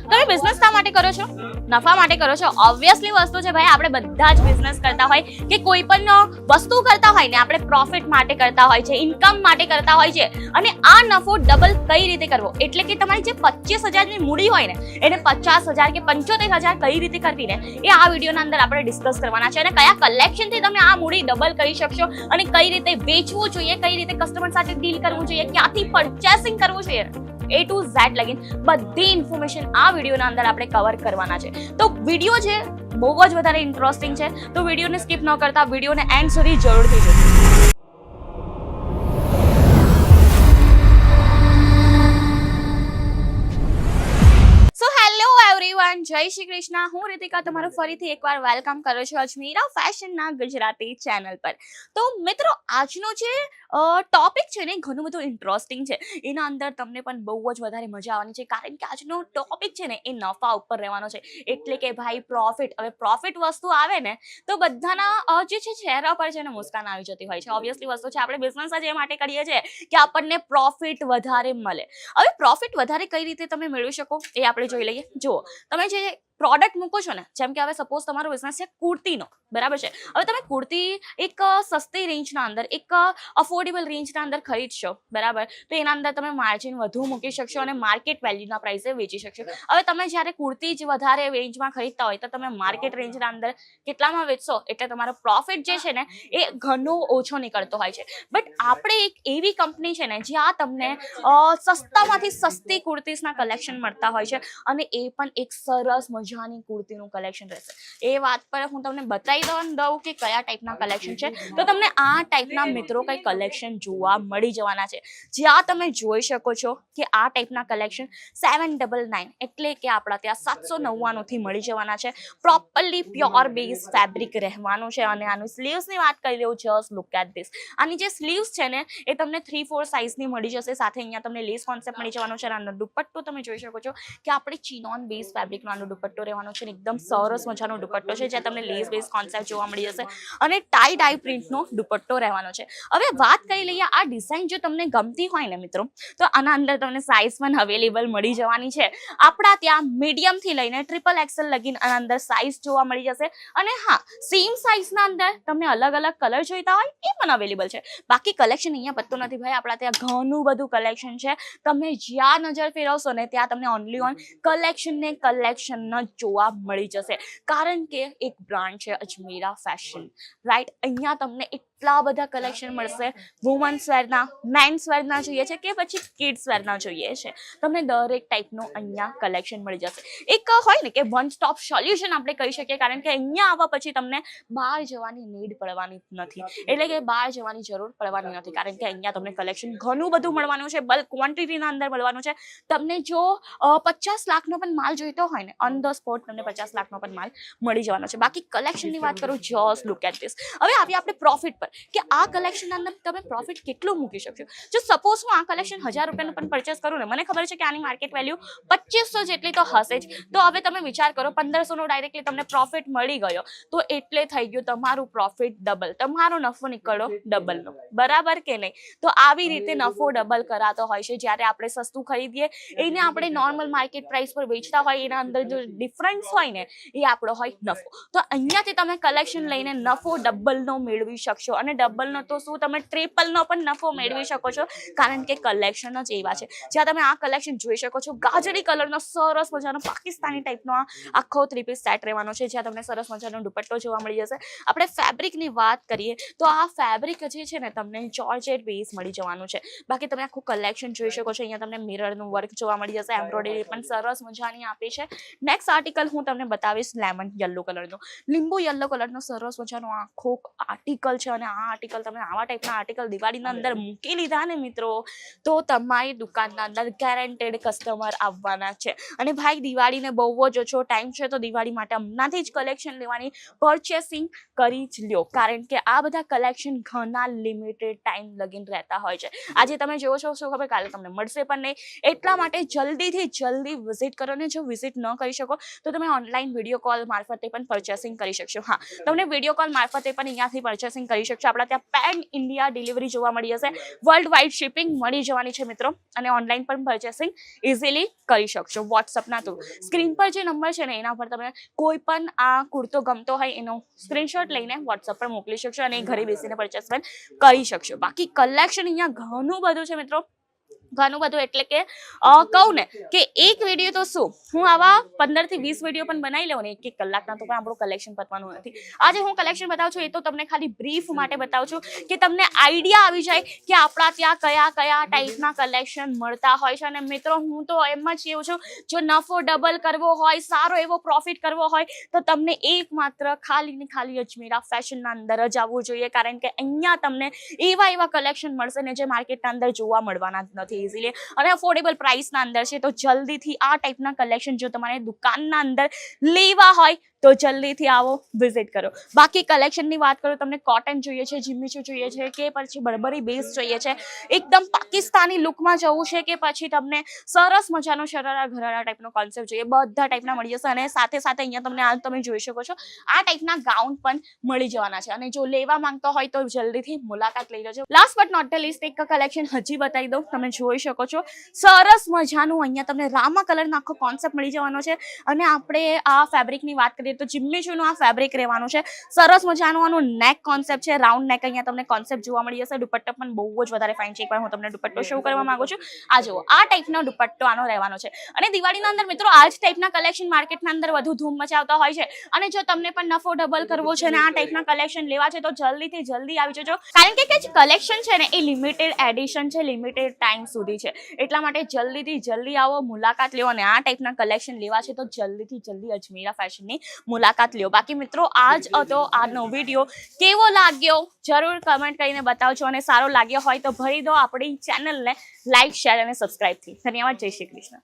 તમે બિઝનેસ શા માટે કરો છો? નફા માટે કરો છો? ઓબ્વિયસલી વસ્તુ છે ભાઈ, આપણે બધા જ બિઝનેસ કરતા હોય કે કોઈ પણ વસ્તુ કરતા હોય ને આપણે પ્રોફિટ માટે કરતા હોય છે, ઇન્કમ માટે કરતા હોય છે. અને આ નફો ડબલ કઈ રીતે કરવો, એટલે કે તમારી જે 25,000 ની મૂડી હોય ને એને 50,000 કે 75,000 કઈ રીતે કરવી ને એ આ વિડીયોના અંદર આપણે ડિસ્કસ કરવાના છે. અને કયા કલેક્શનથી તમે આ મૂડી ડબલ કરી શકશો અને કઈ રીતે વેચવું જોઈએ, કઈ રીતે કસ્ટમર સાથે ડીલ કરવું જોઈએ, ક્યાંથી પરચેસિંગ કરવું જોઈએ, A to Z લગીન બધી ઇન્ફોર્મેશન આ વિડીયોના અંદર આપણે કવર કરવાના છે. તો વિડીયો છે બહુ જ વધારે ઇન્ટરેસ્ટિંગ છે, તો વિડીયોને સ્કીપ ન કરતા વિડીયોને એન્ડ સુધી જરૂરથી જોજો. જય શ્રી કૃષ્ણ, હું રીતિકા તમારું ફરીથી એકવાર વેલકમ કરું છું અજમીરા ફેશનના ગુજરાતી ચેનલ પર. તો મિત્રો, આજનો જે ટોપિક છે ને ઘણું બધું ઇન્ટરેસ્ટિંગ છે, એના અંદર તમને પણ બહુ જ વધારે મજા આવવાની છે, કારણ કે આજનો ટોપિક છે ને એ નફા ઉપર રહેવાનો છે. એટલે કે ભાઈ પ્રોફિટ. હવે પ્રોફિટ વસ્તુ આવે ને તો બધાના જે છે ચહેરા પર છે ને મુસ્કાન આવી જતી હોય છે. ઓબ્વિયસલી વસ્તુ છે, આપણે બિઝનેસ જ એ માટે કરીએ છીએ કે આપણને પ્રોફિટ વધારે મળે. હવે પ્રોફિટ વધારે કઈ રીતે તમે મેળવી શકો એ આપણે જોઈ લઈએ. જુઓ, તમે જે પ્રોડક્ટ મૂકો છો ને, જેમ કે હવે સપોઝ તમારો બિઝનેસ છે કુર્તીનો, બરાબર છે. હવે તમે કુર્તી એક સસ્તી રેન્જના અંદર, એક અફોર્ડેબલ રેન્જના અંદર ખરીદશો, બરાબર, તો એના અંદર તમે માર્જિન વધુ મૂકી શકશો અને માર્કેટ વેલ્યુના પ્રાઇસે વેચી શકશો. હવે તમે જ્યારે કુર્તી જ વધારે રેન્જમાં ખરીદતા હોય તો તમે માર્કેટ રેન્જના અંદર કેટલામાં વેચશો, એટલે તમારો પ્રોફિટ જે છે ને એ ઘણો ઓછો નીકળતો હોય છે. બટ આપણે એક એવી કંપની છે ને જ્યાં તમને સસ્તામાંથી સસ્તી કુર્તીસના કલેક્શન મળતા હોય છે, અને એ પણ એક સરસ મજાની કુર્તીનું કલેક્શન રહેશે. એ વાત પર હું તમને બતાવી દઉં કે કયા ટાઈપના કલેક્શન છે. તો તમને આ ટાઈપના મિત્રો કઈ કલેક્શન જોવા મળી જવાના છે, જ્યાં તમે જોઈ શકો છો કે આ ટાઈપના કલેક્શન 799 એટલે કે આપણા ત્યાં 799 થી મળી જવાના છે. પ્રોપરલી પ્યોર બેઝ ફેબ્રિક રહેવાનું છે. અને આનું સ્લીવ્સની વાત કરી લઉં, જસ્ટ લુક એટ ધીસ. આની જે સ્લીવ્સ છે ને એ તમને 3/4 સાઇઝની મળી જશે. સાથે અહીંયા તમને લેસ કોન્સેપ્ટ મળી જવાનો છે. આનો દુપટ્ટો તમે જોઈ શકો છો કે આપણે ચિનોન બેઝ ફેબ્રિકનો આનો દુપટ્ટો રહેવાનો છે. એકદમ સરસ મજાનો દુપટ્ટો છે, જ્યાં તમને લેસ બેઝ કોન્સેપ્ટ જોવા મળી જશે અને ટાઈ ડાઈ પ્રિન્ટનો દુપટ્ટો રહેવાનો છે. હવે વાત કરી લઈએ, આ ડિઝાઇન જો તમને ગમતી હોય ને મિત્રો, તો આના અંદર તમને સાઇઝ પણ અવેલેબલ મળી જવાની છે. આપણા ત્યાં મીડિયમ થી લઈને XXL લગીન આના અંદર સાઇઝ જોવા મળી જશે. અને હા, સેમ સાઇઝના અંદર તમને અલગ અલગ કલર જોઈતા હોય એ પણ અવેલેબલ છે. બાકી કલેક્શન અહીંયા પત્તું નથી ભાઈ, આપણા ત્યાં ઘણું બધું કલેક્શન છે. તમે જ્યાં નજર ફેરવશો ને ત્યાં તમને ઓનલી ઓન કલેક્શન ને કલેક્શન જ જોવા મળી જશે. કારણ કે એક બ્રાન્ડ છે અજમીરા ફેશન, રાઈટ. અહીંયા તમને એટલા બધા કલેક્શન મળશે. વુમન્સ વેરના, મેન્સ વેરના જોઈએ છે કે પછી કિડ્સ વેરના જોઈએ છે, તમને દરેક ટાઈપનું અહીંયા કલેક્શન મળી જશે. એક હોય ને કે વન સ્ટોપ સોલ્યુશન આપણે કહી શકીએ, કારણ કે અહીંયા આવવા પછી તમને બહાર જવાની નીડ પડવાની નથી, એટલે કે બહાર જવાની જરૂર પડવાની નથી, કારણ કે અહીંયા તમને કલેક્શન ઘણું બધું મળવાનું છે, બલ્ક ક્વોન્ટિટીના અંદર મળવાનું છે. તમને જો 50 લાખનો પણ માલ જોઈતો હોય ને, ઓન ધ સ્પોટ તમને 50 લાખનો પણ માલ મળી જવાનો છે. બાકી કલેક્શનની વાત કરું, જસ્ટ લુક એટ ધીસ. હવે આવીએ આપણે પ્રોફિટ પર, કે આ કલેક્શનના અંદર તમે પ્રોફિટ કેટલું મૂકી શકશો. જો સપોઝ હું આ કલેક્શન 1000 રૂપિયાનું પણ પરચેસ કરું ને, મને ખબર છે કે આની માર્કેટ વેલ્યુ 2500 જેટલી તો હશે જ. તો હવે તમે વિચાર કરો, 1500નો ડાયરેક્ટલી તમને પ્રોફિટ મળી ગયો, તો એટલે થઈ ગયું તમારું પ્રોફિટ ડબલ, તમારો નફો નીકળ્યો ડબલનો, બરાબર કે નહીં? તો આવી રીતે નફો ડબલ કરાતો હોય છે. જ્યારે આપણે સસ્તું ખરીદીએ એને આપણે નોર્મલ માર્કેટ પ્રાઇસ પર વેચતા હોય, એના અંદર જો ડિફરન્સ હોય ને એ આપણો હોય નફો. તો અહીંયાથી તમે કલેક્શન લઈને નફો ડબલનો મેળવી શકશો. અને ડબલનો તો શું, તમે ટ્રિપલનો પણ નફો મેળવી શકો છો, કારણ કે કલેક્શન જ એવા છે. જ્યાં તમે આ કલેક્શન જોઈ શકો છો, ગાજરી કલરનો સરસ મજાનો પાકિસ્તાની ટાઈપનો આખો 3-piece સેટ રહેવાનો છે, જ્યાં તમને સરસ મજાનો દુપટ્ટો જોવા મળી જશે. આપણે ફેબ્રિકની વાત કરીએ તો આ ફેબ્રિક જે છે ને તમને જોર્જેટ બેઝ મળી જવાનું છે. બાકી તમે આખું કલેક્શન જોઈ શકો છો. અહીંયા તમને મિરરનું વર્ક જોવા મળી જશે, એમ્બ્રોઇડરી પણ સરસ મજાની આપી છે. નેક્સ્ટ આર્ટિકલ હું તમને બતાવીશ લેમન યલો કલરનો, લીંબુ યલો કલરનો સરસ મજાનો આખો આર્ટિકલ છે. અને આ આર્ટિકલ તમે આવા ટાઈપના આર્ટિકલ દિવાળીના અંદર મૂકી લીધા ને મિત્રો, તો તમારી દુકાનના અંદર ગેરંટેડ કસ્ટમર આવવાના છે. અને ભાઈ દિવાળીને બહુ જ ઓછો ટાઈમ છે, તો દિવાળી માટે હમણાંથી જ કલેક્શન લેવાની, પરચેસિંગ કરી જ લ્યો, કારણ કે આ બધા કલેક્શન ઘણા લિમિટેડ ટાઈમ લગીન રહેતા હોય છે. આજે તમે જોવો છો શું ખબર, કાલે તમને મળશે પણ નહીં. એટલા માટે જલ્દીથી જલ્દી વિઝિટ કરો. ને જો વિઝિટ ન કરી શકો તો તમે ઓનલાઈન વિડીયો કોલ મારફતે પણ પરચેસિંગ કરી શકશો. હા, તમને વિડીયો કોલ મારફતે પણ અહીંયાથી પરચેસિંગ કરી શકશો. આપણા ત્યાં પેન ઇન્ડિયા ડિલિવરી જોવા મળી જશે, વર્લ્ડ વાઇડ શિપિંગ મળી જવાની છે મિત્રો, અને ઓનલાઈન પણ પરચેસિંગ ઇઝીલી કરી શકશો વોટ્સઅપના થ્રુ. સ્ક્રીન પર જે નંબર છે ને એના પર તમે કોઈ પણ આ કુર્તો ગમતો હોય એનો સ્ક્રીનશોટ લઈને વોટ્સઅપ પર મોકલી શકશો અને ઘરે બેસીને પરચેસ પણ કરી શકશો. બાકી કલેક્શન અહીંયા ઘણું બધું છે મિત્રો, ઘણું બધું એટલે કે કહું ને કે એક વિડીયો તો શું, હું આવા 15 થી 20 વિડીયો પણ બનાવી લઉં ને 1 કલાકના, તો પણ આપણું કલેક્શન પતવાનું નથી. આજે હું કલેક્શન બતાવું છું એ તો તમને ખાલી બ્રીફ માટે બતાવું છું કે તમને આઈડિયા આવી જાય કે આપણા ત્યાં કયા કયા ટાઈપના કલેક્શન મળતા હોય છે. અને મિત્રો હું તો એમ જ કહું છું, જો નફો ડબલ કરવો હોય, સારો એવો પ્રોફિટ કરવો હોય તો તમને એકમાત્ર ખાલી ને ખાલી અજમેરા ફેશનના અંદર જ આવવું જોઈએ, કારણ કે અહીંયા તમને એવા કલેક્શન મળશે ને જે માર્કેટના અંદર જોવા મળવાના જ નથી ઇઝીલી, અને અફોર્ડેબલ પ્રાઇસના અંદર છે. તો જલ્દીથી આ ટાઈપના કલેક્શન જો તમારે દુકાનના અંદર લેવા હોય તો જલ્દીથી આવો, વિઝિટ કરો. બાકી કલેક્શનની વાત કરું, તમને કોટન જોઈએ છે, જીમીચુ જોઈએ છે કે પછી બરબરી બેઝ જોઈએ છે, એકદમ પાકિસ્તાની લુકમાં જવું છે કે પછી તમને સરસ મજાનો શરારા ઘરારા ટાઈપનો કોન્સેપ્ટ જોઈએ, બધા ટાઈપના મળી જશે. અને સાથે સાથે અહીંયા તમને આ તમે જોઈ શકો છો આ ટાઈપના ગાઉન પણ મળી જવાના છે. અને જો લેવા માંગતો હોય તો જલ્દીથી મુલાકાત લઈ લેજો. Last but not the least એક કલેક્શન હજી બતાવી દઉં, તમે જોઈ શકો છો સરસ મજાનું અહીંયા તમને રામા કલરનો આખો કોન્સેપ્ટ મળી જવાનો છે. અને આપણે આ ફેબ્રિકની વાત કરીએ તો જીમ્મીચુનું આ ફેબ્રિક રહેવાનું છે, સરસ મજાનું આનું નેક કોન્સેપ્ટ છે, રાઉન્ડ નેક અહીંયા તમને કોન્સેપ્ટ જોવા મળી જશે. દુપટ્ટો પણ બહુ જ વધારે ફાઇન છે, એકવાર હું તમને દુપટ્ટો શો કરવા માંગુ છું. આ જુઓ, આ ટાઈપનો દુપટ્ટો આનો રહેવાનો છે. અને દિવાળીના અંદર મિત્રો આ જ ટાઈપના કલેક્શન માર્કેટના અંદર વધુ ધૂમ મચાવતા હોય છે. અને જો તમને પણ નફો ડબલ કરવો છે અને આ ટાઈપના કલેક્શન લેવા છે તો જલ્દીથી જલ્દી આવી જજો, કારણ કે જે કલેક્શન છે ને એ લિમિટેડ એડિશન છે, લિમિટેડ ટાઈમ સુધી છે. એટલા માટે જલ્દીથી જલ્દી આવો, મુલાકાત લો. અને આ ટાઈપના કલેક્શન લેવા છે તો જલ્દીથી જલ્દી અજમેરા ફેશનની મુલાકાત લ્યો. બાકી મિત્રો આજ હતો આજનો વિડીયો, કેવો લાગ્યો જરૂર કમેન્ટ કરીને બતાવજો, અને સારો લાગ્યો હોય તો ભરી દો આપણી ચેનલને લાઈક, શેર અને સબસ્ક્રાઇબથી. ધન્યવાદ. જય શ્રી કૃષ્ણ.